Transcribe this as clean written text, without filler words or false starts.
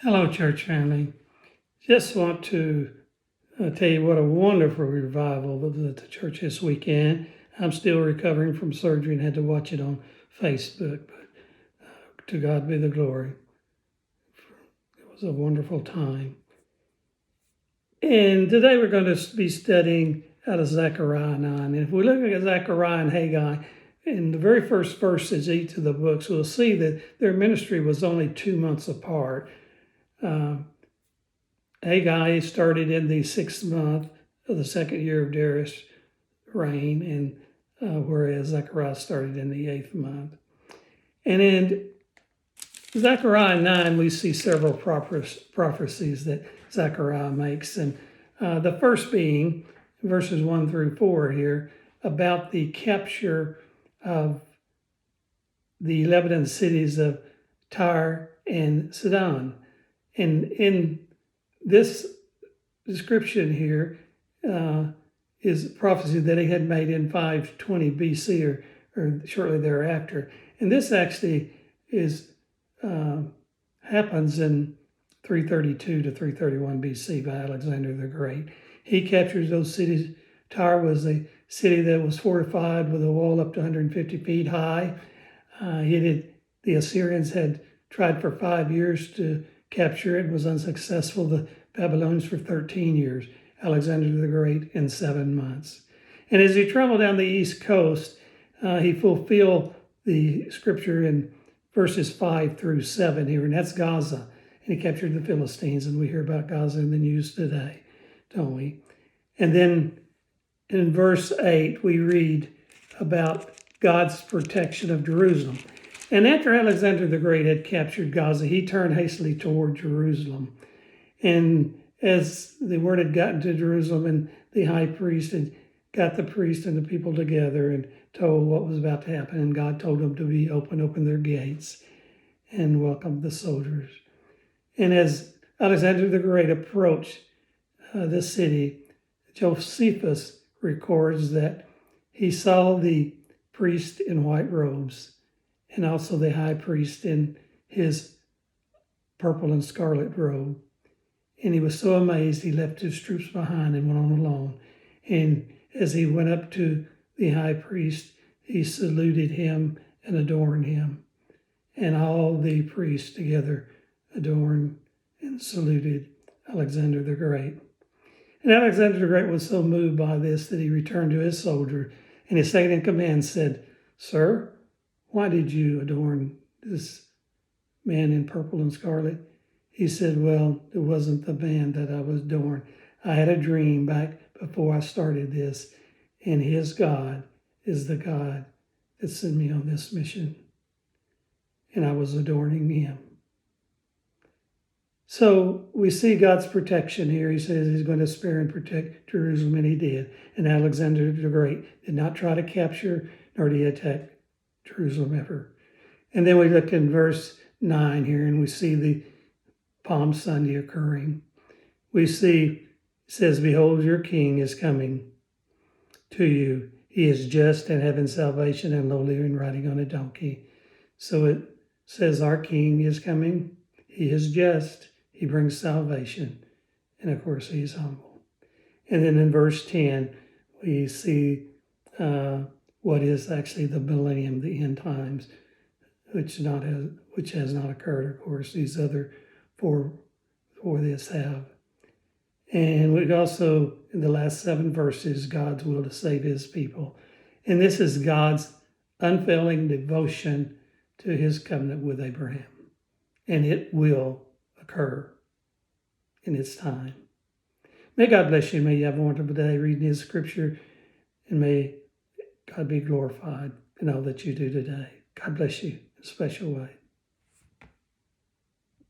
Hello, church family. Just want to tell you what a wonderful revival was at the church this weekend. I'm still recovering from surgery and had to watch it on Facebook, but to God be the glory. It was a wonderful time. And today we're going to be studying out of Zechariah 9. And if we look at Zechariah and Haggai, in the very first verses, each of the books, we'll see that their ministry was only 2 months apart. Haggai started in the 6th month of the second year of Darius' reign, and whereas Zechariah started in the 8th month. And in Zechariah 9, we see several prophecies that Zechariah makes. And the first being verses 1 through 4 here about the capture of the Lebanon cities of Tyre and Saddam. And in this description here is prophecy that he had made in 520 BC or shortly thereafter. And this actually happens in 332 to 331 BC by Alexander the Great. He captures those cities. Tyre was a city that was fortified with a wall up to 150 feet high. The Assyrians had tried for 5 years to capture it, was unsuccessful. The Babylonians for 13 years, Alexander the Great in 7 months. And as he traveled down the east coast, he fulfilled the scripture in verses 5 through 7 here, and that's Gaza. And he captured the Philistines, and we hear about Gaza in the news today, don't we? And then in verse 8, we read about God's protection of Jerusalem. And after Alexander the Great had captured Gaza, he turned hastily toward Jerusalem. And as the word had gotten to Jerusalem, and the high priest had got the priest and the people together and told what was about to happen, and God told them to open their gates and welcome the soldiers. And as Alexander the Great approached the city, Josephus records that he saw the priest in white robes and also the high priest in his purple and scarlet robe. And he was so amazed, he left his troops behind and went on alone. And as he went up to the high priest, he saluted him and adorned him. And all the priests together adorned and saluted Alexander the Great. And Alexander the Great was so moved by this that he returned to his soldier, and his second in command said, "Sir, why did you adorn this man in purple and scarlet?" He said, "Well, it wasn't the man that I was adoring. I had a dream back before I started this, and his God is the God that sent me on this mission, and I was adorning him." So we see God's protection here. He says he's going to spare and protect Jerusalem, and he did. And Alexander the Great did not try to capture nor did he attack Jerusalem ever. And then we look in verse 9 here, and we see the Palm Sunday occurring. We see, it says, "Behold, your king is coming to you. He is just and having salvation and lowly and riding on a donkey." So it says our king is coming. He is just. He brings salvation. And of course, he's humble. And then in verse 10, we see what is actually the millennium, the end times, which has not occurred. Of course, these other four this have. And we also, in the last 7 verses, God's will to save his people. And this is God's unfailing devotion to his covenant with Abraham. And it will occur in its time. May God bless you. May you have a wonderful day reading his scripture. And may God be glorified in all that you do today. God bless you in a special way.